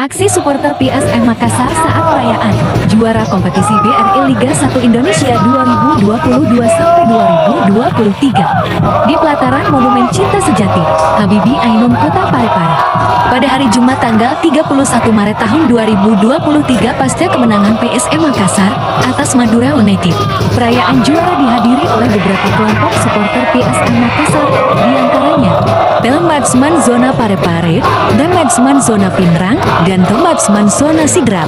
Aksi supporter PSM Makassar saat perayaan juara kompetisi BRI Liga 1 Indonesia 2022-2023 di pelataran Monumen Cinta Sejati, Habibie Ainun, Kota Parepare. Pada hari Jumat tanggal 31 Maret tahun 2023 pasca kemenangan PSM Makassar atas Madura United. Perayaan juara dihadiri oleh beberapa kelompok supporter PSM Makassar, diantaranya Pematsman Zona Parepare, Pematsman Zona Pinrang, dan Pematsman Zona Sidrap.